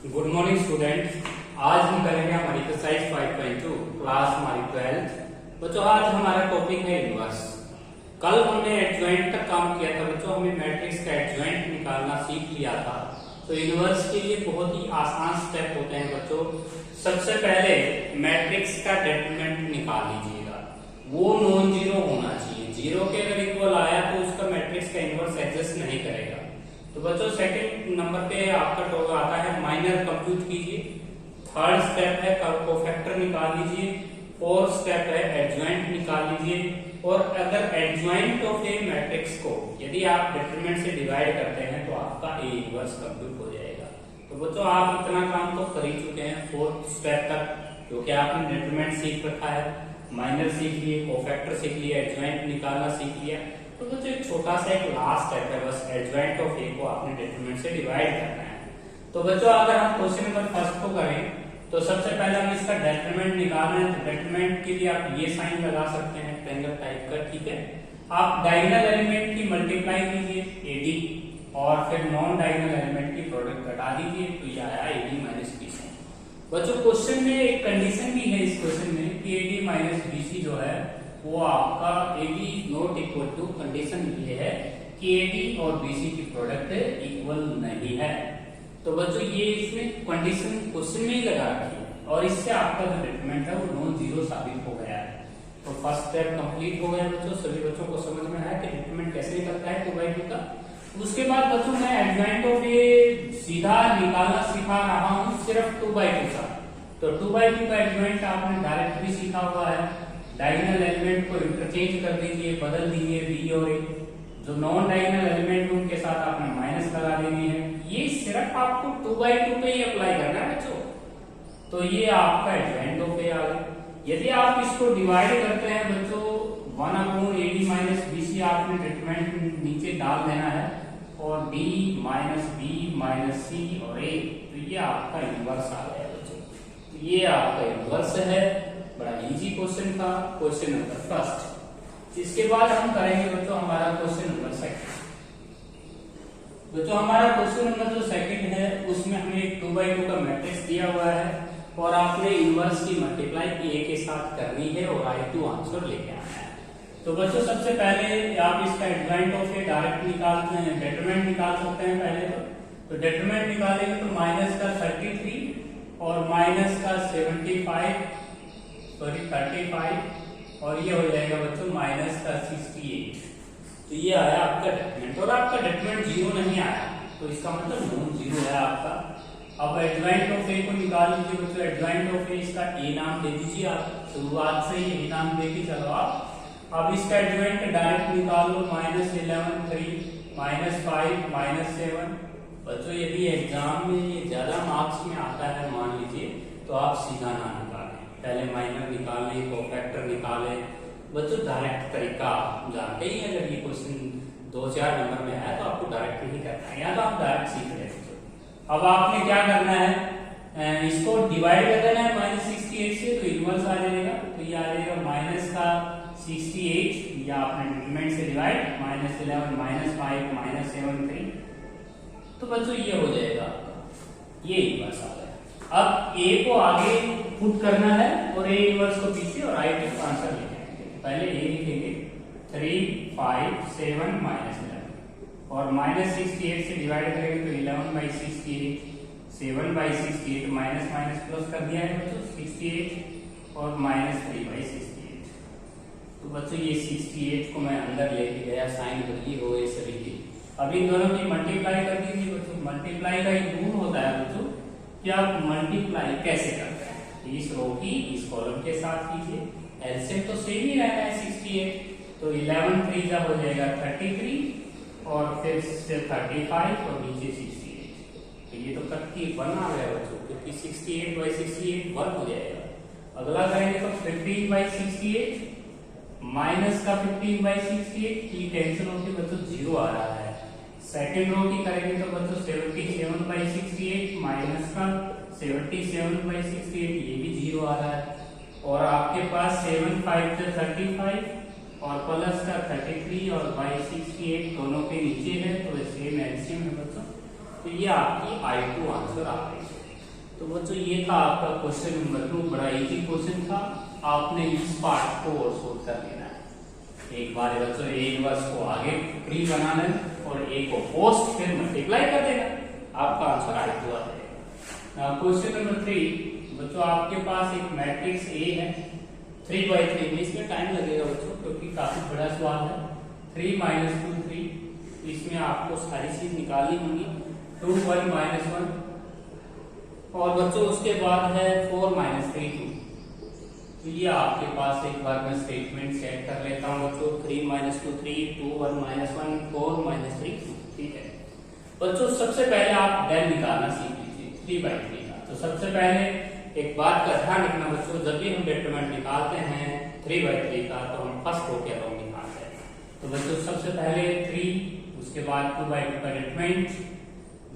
Good morning student. आज हम करेंगे हमारी एक्सरसाइज 5.2 क्लास हमारी 12। बच्चों आज हमारा टॉपिक है इनवर्स। कल हमने एडजॉइंट का काम किया था बच्चों, हमने मैट्रिक्स का एडजॉइंट निकालना सीख लिया था। तो इनवर्स के लिए बहुत ही आसान स्टेप होते हैं बच्चों। सबसे पहले मैट्रिक्स का डेटरमिनेंट निकाल लीजिएगा, वो नॉन जीरो होना चाहिए। जीरो के अगर इक्वल आया तो उसका मैट्रिक्स का इनवर्स एग्जिस्ट नहीं करेगा। तो बच्चों सेकंड नंबर पे आपका टॉपिक आता है माइनर कंप्यूट कीजिए। थर्ड स्टेप है कोफैक्टर निकाल लीजिए। फोर्थ स्टेप है एडजॉइंट निकाल लीजिए। और अगर एडजॉइंट ऑफ ए मैट्रिक्स को यदि आप डिटरमिनेंट से डिवाइड करते हैं तो आपका ए इनवर्स कंप्यूट हो जाएगा। तो बच्चों आप इतना काम तो कर ही चुके हैं फोर्थ स्टेप तक, क्योंकि आपने डिटरमिनेंट सीख रखा है, माइनर सीख लिए, कोफैक्टर सीख लिया, एडजॉइंट निकालना सीख लिया। तो बच्चों एक छोटा सा एक लास्ट स्टेप है, बस एडजॉइंट ऑफ ए को आपने डिटरमिनेंट से डिवाइड करना है। तो बच्चों अगर हम क्वेश्चन नंबर फर्स्ट को करें तो सबसे पहले हम इसका डेटरमिनेंट निकालना है। तो डेटरमिनेंट के लिए आप ये साइन लगा सकते हैं ट्रायंगल टाइप का, ठीक है। आप डायगोनल एलिमेंट की मल्टीप्लाई कीजिए एडी और फिर नॉन डायगोनल एलिमेंट की प्रोडक्ट घटा दीजिए, तो ये आया एडी माइनस बीसी। बच्चों क्वेश्चन में एक कंडीशन भी है इस क्वेश्चन में कि एडी माइनस बीसी जो है वो आपका AD not equal to, condition ये है कि एडी और बीसी की प्रोडक्ट इक्वल नहीं है। तो बच्चों ये इसमें कंडीशन क्वेश्चन में ही लगा रखी है और इससे आपका जो डिटरमिनेंट है वो नॉन जीरो साबित हो गया है। तो फर्स्ट स्टेप कंप्लीट हो गया बच्चों। सभी बच्चों को समझ में आया कि डिटरमिनेंट कैसे निकलता है 2/2 का। उसके बाद बच्चों मैं एडजॉइंट ऑफ ए सीधा निकालना सिखा रहा हूँ सिर्फ 2/2 का। तो 2/2 का एडजॉइंट आपने डायरेक्ट भी सीखा हुआ है। डायगोनल एलिमेंट को इंटरचेंज कर दीजिए, बदल दीजिए बी और ए। जो नॉन डायगोनल एलिमेंट उनके साथ आपने माइनस लगा देनी है। ये सिर्फ आपको 2/2 पे ही अप्लाई करना है बच्चों। तो ये आपका एडजॉइंट ऑफ ए आ गया। यदि आप इसको डिवाइड करते हैं बच्चों 1/AD माइनस बीसी, आपने डिटरमिनेंट नीचे डाल देना है और d माइनस बी माइनस सी और a, तो ये आपका इनवर्स आ गया बच्चों। तो ये आपका इनवर्स है। बड़ा इजी क्वेश्चन था, क्वेश्चन नंबर फर्स्ट। इसके बाद हम करेंगे बच्चों हमारा क्वेश्चन नंबर सेकंड। बच्चों हमारा क्वेश्चन नंबर जो सेकंड है उसमें हमें एक 2/2 का मैट्रिक्स दिया हुआ है और आपने इनवर्स की मल्टीप्लाई ए के साथ करनी है और I2 आंसर लेके आना है। तो बच्चों सबसे पहले आप इसका एडजॉइंट ऑफ ए डायरेक्ट निकालते हैं, डेटरमिनेंट निकाल सकते हैं पहले तो डेटरमिनेंट निकालेंगे तो माइनस का 33 और माइनस का 35 और ये हो जाएगा बच्चों माइनस का 68। तो ये आया आपका डेटरमिनेंट और आपका डेटरमिनेंट जीरो नहीं आया, तो इसका मतलब नॉन जीरो है आपका। अब एडजॉइंट ऑफ ए को निकाल लीजिए बच्चों। एडजॉइंट ऑफ ए इसका ए नाम दे दीजिए आप, शुरुआत से ही ए नाम दे के चलो आप। अब इसका एडजॉइंट डायरेक्ट निकाल लो, -11 3 -5 -7। बच्चों यदि एग्जाम में ये ज्यादा मार्क्स में आता है मान लीजिए तो आप सीधा ना निकालें, पहले माइनर निकालें, कोफैक्टर निकालें। बच्चों डायरेक्ट तरीका जानते ही, अगर ये क्वेश्चन 2-4 नंबर में आया तो आपको डायरेक्ट ही करना है, या तो आप डायरेक्ट सीख लेते। अब आपने क्या करना है, इसको डिवाइड कर देना है -68 से, तो इनवर्स आ जाएगा। तो ये आ जाएगा माइनस का 68, या आपने डिटरमिनेंट से डिवाइड -11 -5 -7 3। तो बच्चों ये हो जाएगा आपका, ये इनवर्स आ गया। अब ए को आगे पुट करना है और ए इनवर्स को पीछे और I2 आंसर लिखेंगे। पहले ए लिखेंगे 3 5 7 -11 और -68 से डिवाइड करेंगे तो 11/68, 7/68 माइनस माइनस प्लस कर दिया है बच्चों 68 और -3/68। तो बच्चों ये 68 को मैं अंदर लेके गया, साइन बदली हो गई सभी की। अब इन दोनों की मल्टीप्लाई कर दीजिए बच्चों। मल्टीप्लाई का एक गुण होता है बच्चों कि आप मल्टीप्लाई कैसे करते हैं, इस रो की इस कॉलम के साथ कीजिए, एलसीएम तो सेम ही रहता है 68। तो 11 3 जा हो जाएगा 33 और फिर से 35 और नीचे 68। तो ये तो कट 1 आ गया बच्चों, क्योंकि 68/68 1 हो जाएगा। अगला करेंगे तो 15/68 माइनस का 15/68 की कैंसिल होकर बच्चों 0 आ रहा है। सेकेंड रो की करेंगे तो बच्चों 77/68 माइनस का 77/68, ये भी 0 आ रहा है। और आपके पास 7 5 से 35 और प्लस का 33 और बाई 68 दोनों के नीचे है, तो सेम एलसीएम है बच्चों। तो ये आपकी I2 आंसर आ गई। तो बच्चों ये था आपका क्वेश्चन नंबर 2, बड़ा इजी क्वेश्चन था। आपने इस पार्ट को और सोल्व कर लेना है। एक बार बच्चों ए इनवर्स को आगे प्री बनाना है और ए को पोस्ट फिर मल्टीप्लाई कर देना, आपका आंसर आई हुआ है। क्वेश्चन नंबर 3 बच्चों, आपके पास एक मैट्रिक्स ए है 3/3 में। इसमें टाइम लगेगा बच्चों क्योंकि काफी बड़ा सवाल है। 3 - 2 3, इसमें आपको सारी चीज निकालनी होगी। 2 1 -1 और बच्चों उसके बाद है 4 - 3 2। तो ये आपके पास एक बार मैं स्टेटमेंट सेट कर लेता हूँ बच्चों। 3 - 2 3, 2 1 -1, 4 - 3 2। ठीक है बच्चों, सबसे पहले आप डेल निकालना सीख लीजिए 3/3 का। तो सबसे पहले एक बात का ध्यान रखना बच्चों, जब भी हम डिटरमिनेंट निकालते हैं 3/3 का तो हम फर्स्ट रो के अराउंड निकालते हैं। तो बच्चों सबसे पहले 3, उसके बाद 2/2 का डिटरमिनेंट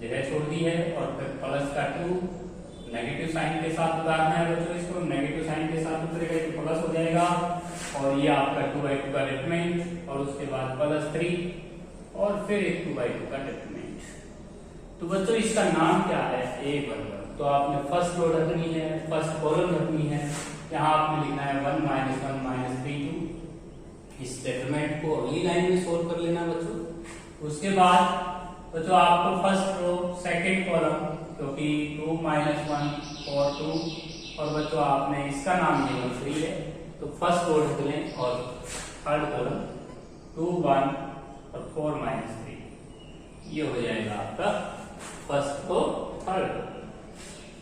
जगह छोड़ दी है और फिर प्लस का 2 नेगेटिव साइन के साथ उतारना है बच्चों। इसको नेगेटिव साइन के साथ उतरेगा तो प्लस हो जाएगा और ये आपका 2/2 का डिटरमिनेंट और उसके बाद +3 और फिर एक 2/2 का डिटरमिनेंट। तो बच्चों इसका नाम क्या है? A11। तो आपने फर्स्ट रो रखनी है, फर्स्ट कॉलम रखनी है। यहाँ आपने लिखना है 1 - 1 - 3 2। इस डिटरमिनेंट को अगली लाइन में सोल्व कर लेना बच्चों। उसके बाद बच्चों आपको फर्स्ट रो सेकंड कॉलम, क्योंकि 2 - 1 और 2 और बच्चों आपने इसका नाम लेना 3 है तो फर्स्ट रो रख लें और थर्ड कॉलम 2 1 और 4 - 3। ये हो जाएगा आपका फर्स्ट को थर्ड।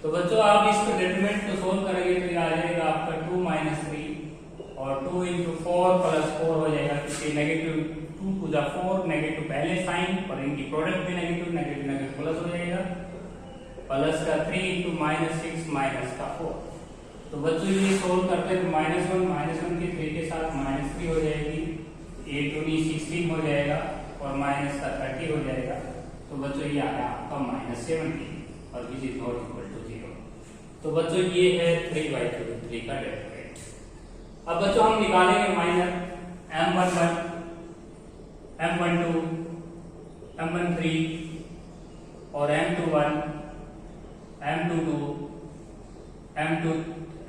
तो बच्चों आप इसको डिटरमिनेंट को सोल्व करेंगे तो ये आ जाएगा आपका 2 - 3 और 2 × 4 + 4 हो जाएगा, क्योंकि नेगेटिव 2 to the 4 नेगेटिव पहले साइन और इनकी प्रोडक्ट भी नेगेटिव नेगेटिव प्लस हो जाएगा। प्लस का 3 × -6 माइनस का 4। तो बच्चों ये सोल्व करते हैं तो -1 के 3 के साथ -3 हो जाएगी, 8 × 16 हो जाएगा और माइनस का 30 हो जाएगा। तो बच्चों ये आया आपका -17 और which is not equal to 0। तो बच्चों ये है 3/3 का डिटरमिनेंट। अब बच्चों हम निकालेंगे माइनर M11 M12 M13 और M21 M22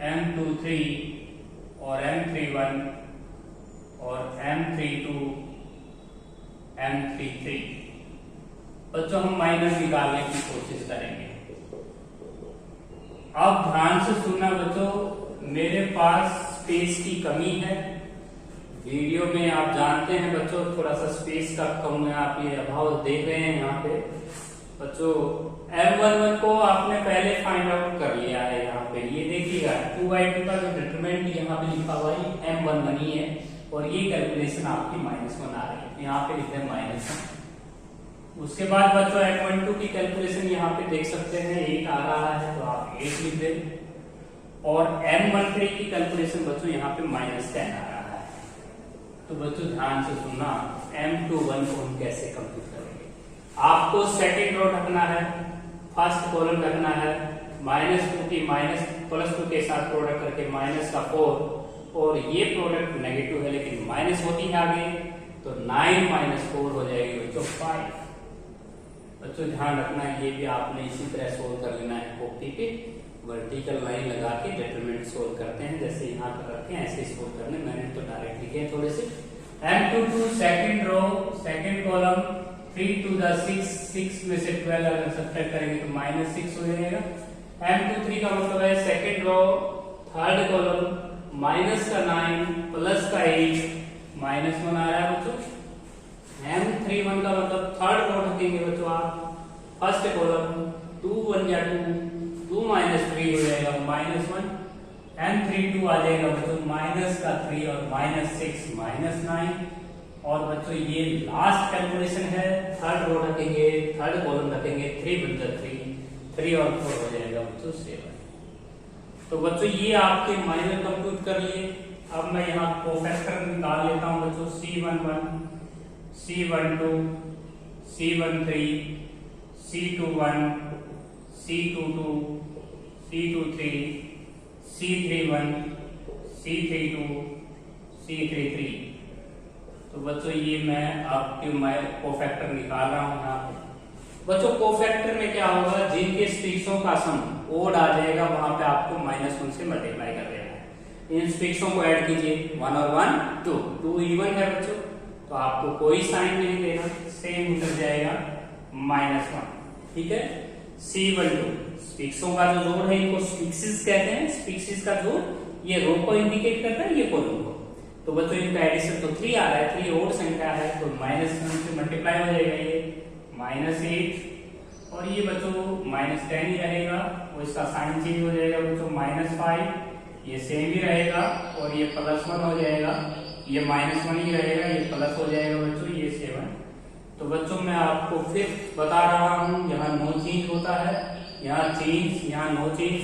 M23 और M31 और M32 M33। बच्चों हम माइनर निकालने की कोशिश करेंगे। अब ध्यान से सुनना बच्चों, मेरे पास स्पेस की कमी है वीडियो में। आप जानते हैं बच्चों थोड़ा सा स्पेस का कम है, आप ये अभाव देख रहे हैं यहाँ पे। बच्चों M11 को आपने पहले फाइंड आउट कर लिया है। यहाँ पे ये देखिएगा 2/2 का जो डिटरमिनेंट यहाँ पे लिखा हुआ है M11 ही है और ये कैलकुलेशन आपकी -1 आ रही है, यहाँ पे लिख रहे हैं -1। उसके बाद बच्चों M12 की कैलकुलेशन यहाँ पे देख सकते हैं 8 आ रहा है तो आप 8 लिख दें और M13 की कैलकुलेशन बच्चों यहाँ पे -10 आ रहा है। तो बच्चों ध्यान से सुनना, M21 को हम कैसे कंप्यूट करेंगे। आपको सेकेंड रो रखना है, फर्स्ट कॉलम रखना है, -2 की +2 के साथ प्रोडक्ट करके -4 और ये प्रोडक्ट नेगेटिव है लेकिन माइनस होती है आगे, तो 9 - 4 हो जाएगी बच्चों 5। बच्चों ध्यान रखना ये भी आपने इसी तरह सोल्व कर लेना है। कॉपी पे वर्टिकल लाइन लगा के डिटरमिनेंट सोल्व करते हैं, जैसे यहाँ पर रखे हैं ऐसे सोल्व करने। मैंने तो डायरेक्ट लिखे हैं थोड़े से। M22 second row second column 3 to the 6 में से 12 अगर सब्ट्रैक्ट करेंगे तो -6 हो जाएगा। M23 का मतलब है second row third column -9 plus का 8 -1 आ रहा है बच्चों। M31 का मतलब थर्ड रो रखेंगे बच्चों आप, फर्स्ट कॉलम 2 1 या 2 -3 हो जाएगा -1। M32 आ जाएगा बच्चों -3 और -6 -9 और बच्चों ये लास्ट कैलकुलेशन है, थर्ड रो रखेंगे थर्ड कॉलम रखेंगे 3 1 3 और 4 हो जाएगा बच्चों 7। तो बच्चों ये आपके माइनर कंप्यूट कर लिए। अब मैं यहाँ कोफैक्टर निकाल लेता हूँ बच्चों। C11 C12 C13 C21 C22 C23 C31 C32 C33। तो बच्चों ये मैं आपके कोफैक्टर निकाल रहा हूं यहाँ पे। बच्चों कोफैक्टर में क्या होगा, जिनके शीर्षों का सम ओड आ जाएगा, वहां पे आपको -1 से मल्टीप्लाई कर देना है। इन फिक्सों को ऐड कीजिए, 1 और 1 2 इवन है बच्चों, तो आपको कोई साइन नहीं देना, सेम उतर जाएगा -1। ठीक है, C12 फिक्सों का जो जोड़ है इनको फिक्सिस कहते हैं। फिक्सिस का जोड़ ये रो को इंडिकेट करता है, ये कॉलम को। तो बच्चों इनका एडिशन तो 3 आ रहा है, 3 ओड संख्या है, तो -1 से मल्टीप्लाई हो जाएगा ये -8, और ये बच्चों -10 ही रहेगा, और इसका साइन चेंज हो जाएगा बच्चों -5, ये सेम ही रहेगा, और ये +1 हो जाएगा, ये -1 ही रहेगा, ये प्लस हो जाएगा बच्चों, ये 7। तो बच्चों मैं आपको फिर बता रहा हूँ, यहाँ नो चेंज होता है, यहाँ चेंज, यहाँ नो चेंज।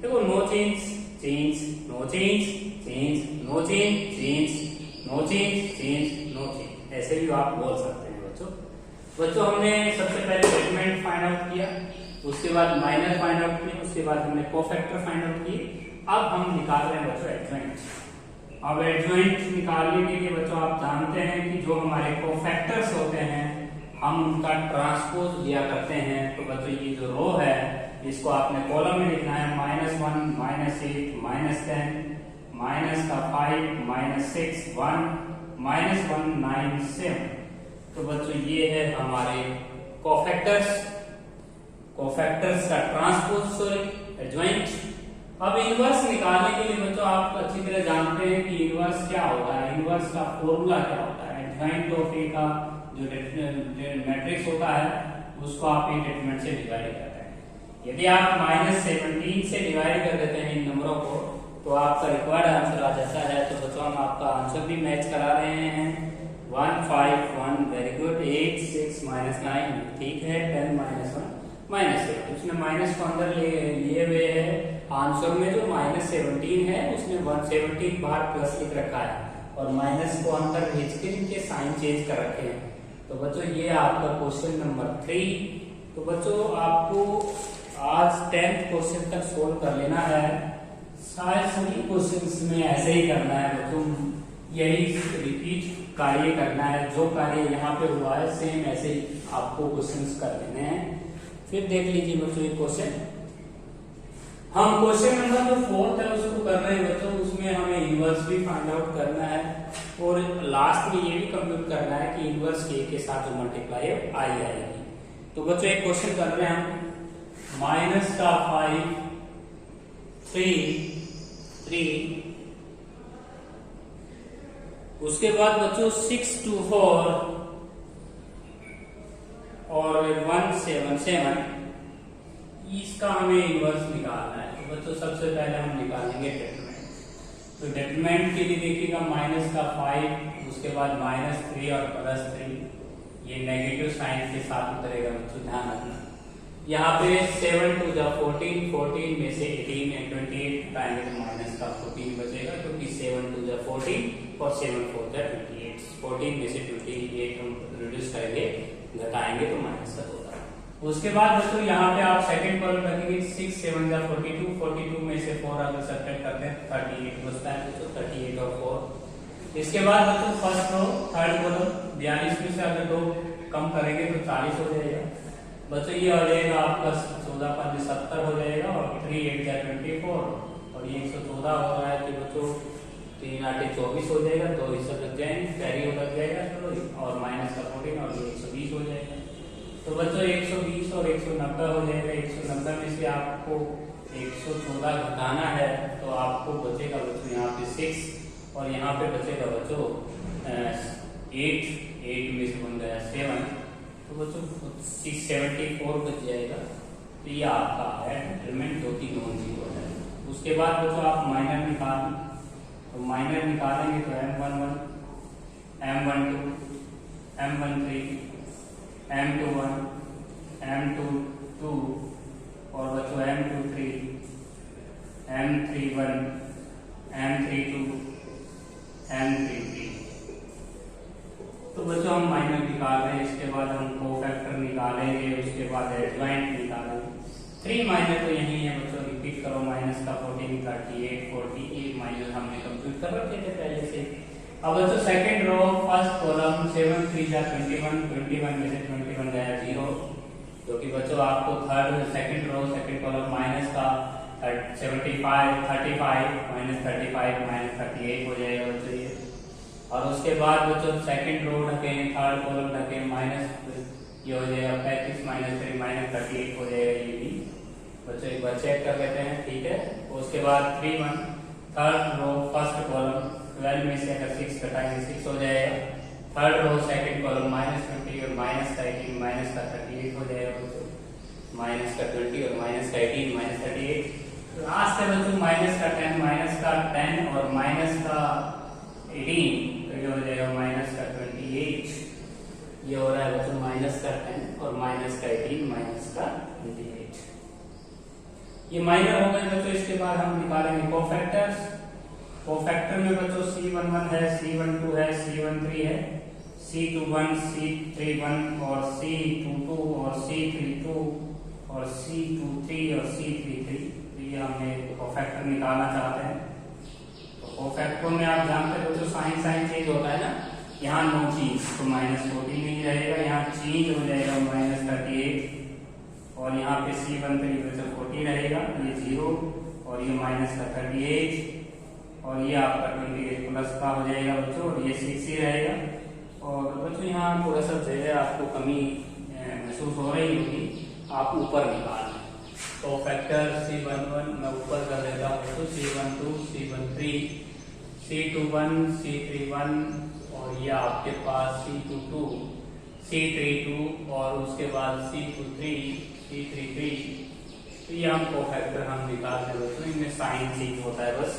देखो no change, change, no change, change, no change, change, no change, change, no change, ऐसे भी आप बोल सकते हैं बच्चों। हमने सबसे पहले डेटरमिनेंट फाइंड आउट किया, उसके बाद माइनर फाइंड आउट किया, उसके बाद हमने कोफैक्टर फाइंड आउट किए। अब हम निकाल रहे हैं बच्चों एडजॉइंट। अब एडजॉइंट निकालने के लिए बच्चों आप जानते हैं कि जो हमारे कोफैक्टर्स होते हैं हम उनका ट्रांसपोज लिया करते हैं। तो बच्चों ये जो रो है इसको आपने कॉलम में लिखना है, -1 -8 -10 -5 -6 1 -1 9 7। तो बच्चों ये है हमारे कोफैक्टर्स का ट्रांसपोज, सॉरी एडजॉइंट। अब इनवर्स निकालने के लिए बच्चों आप अच्छी तरह जानते हैं कि इनवर्स क्या होता है, इनवर्स का फॉर्मूला क्या होता है। एडजॉइंट ऑफ ए का जो मैट्रिक्स होता है उसको आप एक डेटरमिनेंट से डिवाइड करते हैं। यदि आप -17 से डिवाइड कर देते हैं इन नंबरों को, तो आपका रिक्वायर्ड आंसर आ जाता है। तो बच्चों हम आपका आंसर भी मैच करा रहे हैं, 1 5 1, वेरी गुड, 8 6 -9, ठीक है, 10 -1 -8। उसने माइनस को अंदर लिए हुए है, आंसर में जो -17 है उसने 117 बार प्लस लिख रखा है, और माइनस को अंदर भेज के इनके साइन चेंज कर रखे हैं। तो बच्चों ये आपका क्वेश्चन नंबर 3। तो बच्चों आपको आज 10th क्वेश्चन तक सोल्व कर लेना है। शायद सभी क्वेश्चंस में ऐसे ही करना है बच्चों, यही रिपीट कार्य करना है, जो कार्य यहाँ पे हुआ है सेम ऐसे ही आपको क्वेश्चंस कर लेने हैं। फिर देख लीजिए बच्चों ये क्वेश्चन, हम क्वेश्चन नंबर जो 4th है उसको कर रहे हैं बच्चों, उसमें हमें इनवर्स भी फाइंड आउट करना है, और लास्ट में ये भी कंप्यूट करना है कि इनवर्स के साथ जो मल्टीप्लाई आएगी। तो बच्चों एक क्वेश्चन कर रहे हैं हम, -5 3 उसके बाद बच्चों 6 2 4 और 1 7 7, इसका हमें इनवर्स निकालना है। तो बच्चों सबसे पहले हम निकालेंगे डेटरमिनेंट। तो डेटरमिनेंट के लिए देखिएगा -5, उसके बाद -3 और +3, ये नेगेटिव साइन के साथ उतरेगा बच्चों, ध्यान रखना। यहाँ पे 7 2 जा 14, 14 में से 18 और 28 घटाएंगे तो -14 बचेगा, क्योंकि 7 2 जा 14 और 7 4 जा 28, 14 में से 28 हम रिड्यूस करेंगे, घटाएंगे तो माइनस का होगा। उसके बाद बच्चों यहाँ पे आप सेकंड कॉलम रखेंगे, 6 7 जा 42, 42 में से 4 अगर सब्ट्रैक्ट करते हैं 38 बचता है बच्चों, 38 और 4। इसके बाद बच्चों फर्स्ट रो थर्ड कॉलम 42 में से अगर 2 कम करेंगे तो 40 हो जाएगा बच्चों। ये हो जाएगा आपका 14 5 70 हो जाएगा, और 3 8 जा 24, और ये 114 हो रहा है कि बच्चों 3 8 24 हो जाएगा, 2 हिस्सा लग जाएंगे, कैरी हो लग जाएगा, चलो, और माइनस का 14 और ये 120 हो जाएगा। तो बच्चों 120 और 190 हो जाएगा, 190 में से आपको 114 घटाना है, तो आपको बचेगा बच्चों यहाँ पे 6, और यहाँ पे बचेगा बच्चों 8 में से बन गया 7, तो बच्चों 674 बच जाएगा। तो ये आपका है डेटरमिनेंट, जो कि नॉन जीरो है। उसके बाद बच्चों आप माइनर निकालें, तो माइनर निकालेंगे तो M11 M12 M13 M21 M22 और बच्चों M23 M31 M32 M33। तो बच्चों हम माइनर निकाल रहे हैं, इसके बाद हम कोफैक्टर निकालेंगे, उसके बाद एडजॉइंट निकालेंगे। 3 माइनर तो यही है बच्चों, रिपीट करो, माइनस का 14 38 48 माइनर हमने कंप्यूट कर रखे थे पहले से। अब बच्चों सेकंड रो फर्स्ट कॉलम 7 3 जा 21, 21 में से 21 गया 0, तो जो कि बच्चों आपको third second row second column minus का 75 35 माइनस 35 माइनस 38 हो जाएगा बच्चों ये। और उसके बाद बच्चों सेकंड रो ढके थर्ड कॉलम ढके माइनस ये हो जाएगा 35 माइनस 3 माइनस 38 हो जाएगा ये भी बच्चों। एक बार चेक कर लेते हैं, ठीक है। उसके बाद 3 1 थर्ड रो फर्स्ट कॉलम 12 में से अगर 6 घटाएंगे 6 हो जाएगा। Third row second column minus 20 और माइनस का 18 माइनस का 38 हो जाएगा बच्चों। माइनस का 20 और माइनस का 18 माइनस 38। लास्ट है बच्चों माइनस का 10 और माइनस का 18 तो ये हो जाएगा माइनस का 28। ये हो रहा है बच्चों माइनस का 10 और माइनस का 18 माइनस का 28। ये माइनर हो गए बच्चों। इसके बाद हम निकालेंगे कोफैक्टर्स। कोफैक्टर में बच्चों C11 है, C12 है, C13 है, C21, C31 और C22 और C32 और C23 और C33। तो ये हमने कोफैक्टर निकालना चाहते हैं। तो कोफैक्टर में आप जानते हो बच्चों साइन साइन चेंज होता है ना, यहाँ नो चेंज तो -14 नहीं रहेगा, यहाँ चेंज हो जाएगा -38 और यहाँ पे C13 बच्चों 40 रहेगा, ये 0 और ये माइनस का 38 और ये आपका 28 प्लस का हो जाएगा बच्चों और ये 6 ही रहेगा। और बच्चों यहाँ थोड़ा सा जो है आपको कमी महसूस हो रही होगी, आप ऊपर निकाल लें। तो फैक्टर C11 मैं ऊपर कर देता हूँ तो C12 C13 C21 C31 और ये आपके पास C22 C32 और उसके बाद C23 C33। तो ये हमको फैक्टर हम निकालते हैं बच्चों। इनमें साइन चेंज होता है, बस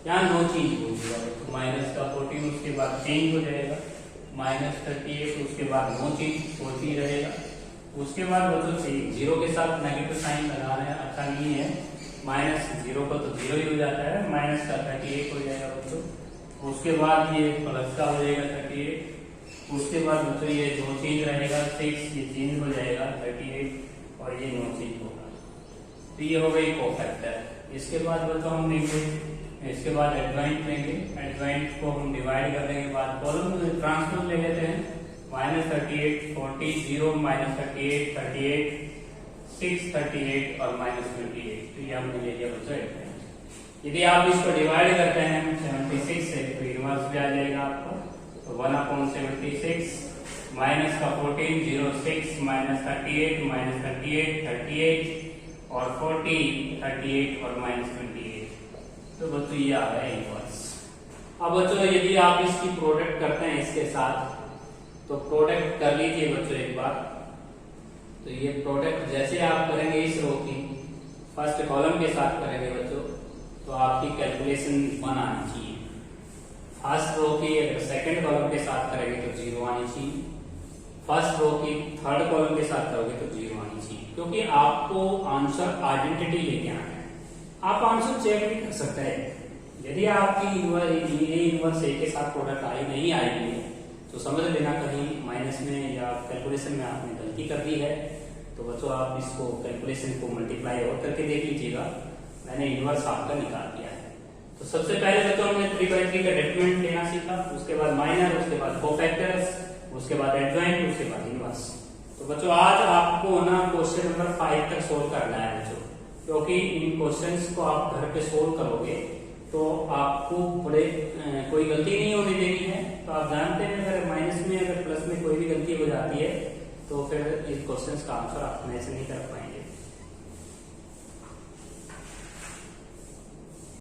यहाँ नो चेंज हो जाएगा। तो माइनस का 14 उसके बाद चेंज हो जाएगा, माइनस 38 उसके बाद नो चेंज 40 रहेगा। उसके बाद बच्चों से 0 के साथ नेगेटिव साइन लगा रहे हैं, अच्छा नहीं है। माइनस 0 का तो 0 ही हो जाता है, माइनस का 38 हो जाएगा बच्चों। उसके बाद ये प्लस का हो जाएगा 38। उसके बाद बच्चों ये नो चेंज रहेगा 6, ये चेंज हो जाएगा 38 और ये नो चेंज होगा। तो ये हो गई कोफैक्टर। इसके बाद बच्चों हम लेंगे, इसके बाद एडजॉइंट लेंगे। एडजॉइंट को हम डिवाइड कर देंगे, बाद कॉलम ट्रांसपोज ले लेते हैं। -38 40 0 -38 38 6 38 और -28। तो ये हमने ले लिया बच्चों एडजॉइंट। यदि आप इसको डिवाइड करते हैं 76 से तो इनवर्स भी आ जाएगा आपको। तो 1/76 माइनस का 14 0 6 -38 -38 38 और 40 38 और -28। तो बच्चों ये आ गया इनवर्स। अब बच्चों यदि आप इसकी प्रोडक्ट करते हैं इसके साथ तो प्रोडक्ट कर लीजिए बच्चों एक बार। तो ये प्रोडक्ट जैसे आप करेंगे इस रो की फर्स्ट कॉलम के साथ करेंगे बच्चों तो आपकी कैलकुलेशन 1 आनी चाहिए। फर्स्ट रो की अगर सेकंड कॉलम के साथ करेंगे तो 0 आनी चाहिए। फर्स्ट रो की थर्ड कॉलम के साथ करोगे तो 0 आनी चाहिए, क्योंकि आपको आंसर आइडेंटिटी लेके आना है। आप आंसर चेक भी कर सकते हैं। यदि आपकी इनवर्स ए के साथ प्रोडक्ट आई नहीं आएगी तो समझ लेना कहीं माइनस में या कैलकुलेशन में आपने गलती कर दी है। तो बच्चों आप इसको कैलकुलेशन को मल्टीप्लाई और करके देख लीजिएगा। मैंने इनवर्स आपका निकाल दिया है। तो सबसे पहले बच्चों हमने 3/3 का डिटरमिनेंट लेना सीखा, उसके बाद माइनर, उसके बाद कोफैक्टर्स, उसके बाद एडजॉइंट, उसके बाद इनवर्स। तो बच्चों आज आपको ना क्वेश्चन नंबर 5 तक सोल्व करना है बच्चों, क्योंकि इन क्वेश्चंस को आप घर पे सोल्व करोगे तो आपको बड़े कोई गलती नहीं होने देनी है। तो आप जानते हैं अगर माइनस में अगर प्लस में कोई भी गलती हो जाती है तो फिर इस क्वेश्चंस का आंसर आप नहीं कर पाएंगे।